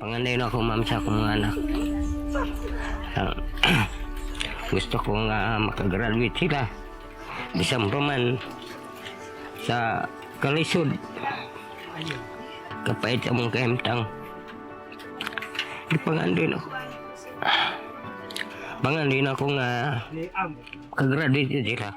Panganay na ako, ma'am, sa akong mga anak. Ah, gusto ko nga makagraduate sila. Disampo man sa kalisod. Kapait sa mong kaimtang. Panganay na ako. Panganay na ako nga makagraduate sila.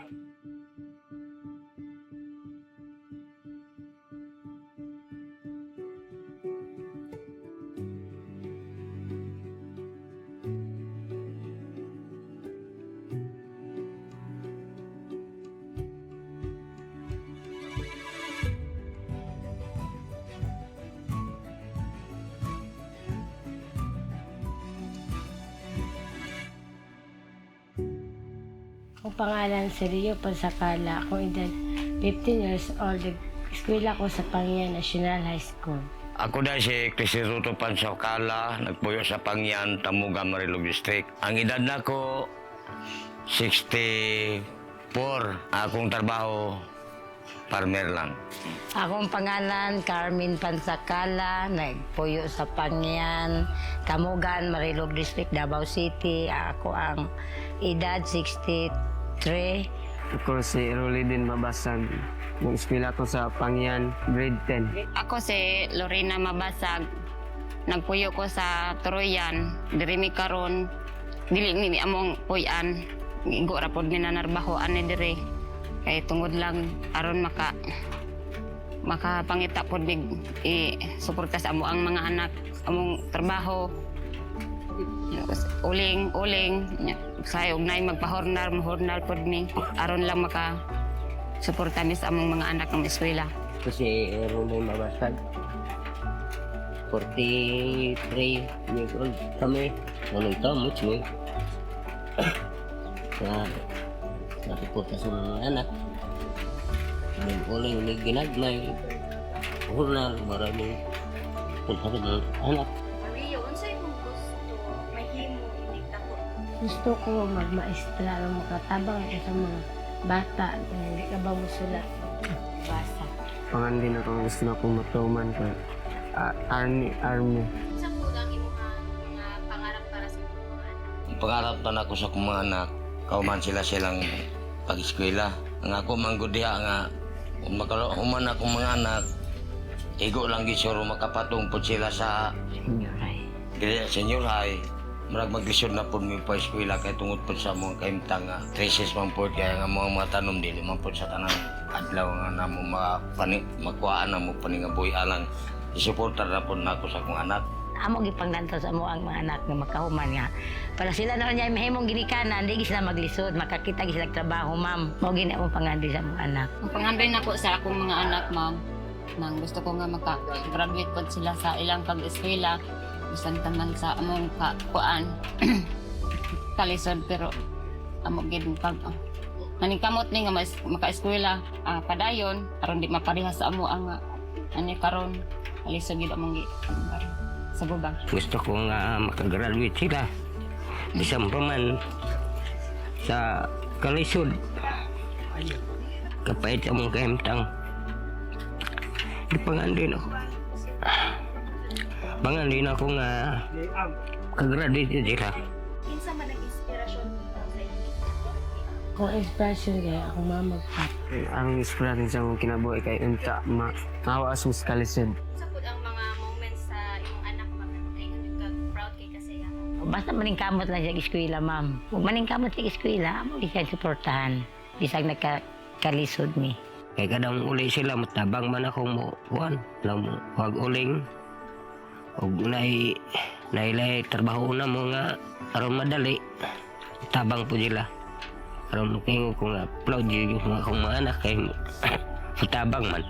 Ang pangalan si Rio Pansakala. Akong edad 15 years old. Eskwela ko sa Pangyan National High School. Ako dahil si Crisiruto Pansakala, nagpuyo sa Pangyan, Tamuga, Marilog District. Ang edad na ko, 64. Akong trabaho, farmer lang. Akong pangalan, Carmen Pansakala, nagpuyo sa Pangyan, Tamugan, Marilog District, Davao City. Ako ang edad 63. Ako si Rolidin Mabasag. Nag-eskwela ko sa Pangyan, grade 10. Ako si Lorena Mabasag. Nagpuyo ko sa Troyan. Diri mi karon dili mi among puyan. Igo ra pod mi nanarbahoan ni diri. Kay tungod lang aron makapangita pod mig i-suporta sa amo ang mga anak, among trabaho. Uling, sayog na mahornal pod mi. Aron lang suporta mi sa among mga anak ng eskwela. Ito si Rolay Mabasag. 43 years old kami. Walang tamot mo. Nasuporta sa mga anak. Uling may ginagmay. Hurnal, maraming punta sa mga anak. Rio, unsay mong gusto mahimo inig dako? Gusto ko magmaestra ng makatabang ako sa mga bata na hindi ka ba musulat basa. Pangan din ako, gusto na akong matuman ka. Army. Unsa po ang imong mga pangarap para sa imong mga anak? Ang pangarap na ako sa akong mga anak, kauman silang pag-eskwela. Ang ako manggudiha nga, kung makaluman akong mga anak, igo lang gisuro makapatungpod sila sa senior high. Marag maglisod na po mi pa eskwela kay tungod po sa mga kaimtang nga traces man po kaya nga mga tanom dili man po sa tanang adlaw nga namo makuhaan na mo paningabuhi alang isuportar na po nako sa akong anak. Amo gipanglantaw sa amo ang mga anak nga makahuman nga. Para sila na niya mahimong ginikanan, di sila maglisod, makakita sila trabaho, ma'am. Mao gini among pangandoy sa among anak. Ang pangandoy nako sa akong mga anak, ma'am, nang gusto ko nga maka-graduate pod sila sa ilang pag-eskwela. Bisan tanan sa among kuan kalisod pero amo gid pag naningkamot ni nga maka-eskwela padayon aron di maparehas sa amo ang ani karon kalisod gid among sa bubang. Gusto ko nga makagraduate sila. Disampo man sa kalisod. Kapait sa mong kaimtang. Panganay na ako. Panganay na ako nga makagraduate sila. Kinsa man ang inspirasyon mo sa inyo? Kung inspiration kaya akong mama pa. Ang inspirasyon sa akong kinabuhi kay unta maawa sa kalisod. Unsa po ang mga moments sa imong anak ma'am ay ka proud kay kasaya? Basta maningkamot lang siya eskwela, ma'am. Kung maningkamot siya eskwela, amo siya suportahan. Bisag nagkalisod ni. Kaya kadang uli sila, matabang man akong mo, huwag uling. Huwag nailay trabaho na mo nga, aron madali. Tabang po sila. Aron kayo kung applaud yung mga akong mga anak, kaya matabang man.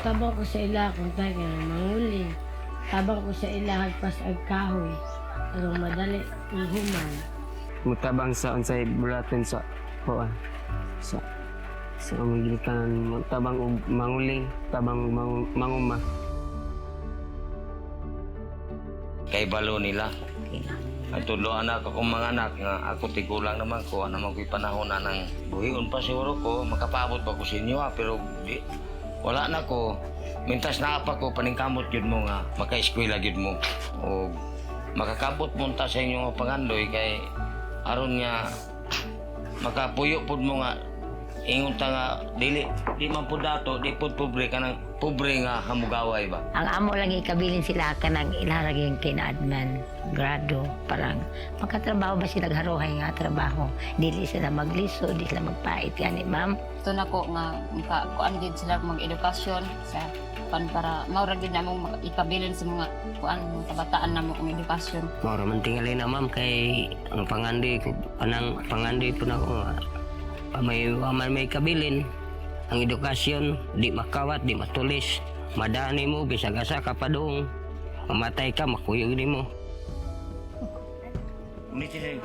Tabang ko sa ila kung tayo nga manguling. Tabang ko sa ila hagpas ag kahoy. Arong madali human. Mutabang sa unsay bulaton sa kuan. Sa among ginikanan, tabang og manguling, tabang manguma. Kay balo nila. At tudloan ako kong mga anak nga ako tigulang naman ko, naman ko'y panahon na ng buhion pa siguro ko, makapabot pa ko sa inyo pero di, wala na ko. mintas na pa ko paningkamot yun mo nga maka-eskwela yun mo o makakabot mo ta sa inyo nga pangandoy kay aron nga makapuyo pud mo nga ingon ta nga di man pud dato di pud pobre ka ng pobre nga hamugaway ba. Ang amo lang ikabilin sila ka ng ilaraging kinaadman grado parang magkatrabaho ba sila haruhay nga trabaho dili sila magliso di sila magpait gani ma'am. Ito na ko nga kuan din sila mag-edukasyon sa para maura gid namong ikabilin sa mga kuan mga kabataan namo ang edukasyon. Mao man tingali na ma'am kay ang pangandoy ko anang pangandoy po na ko nga may kabilin ang edukasyon di makawat di matulis madani mo bisag asa ka pa doong mamatay ka makuyog nimo. Ulitin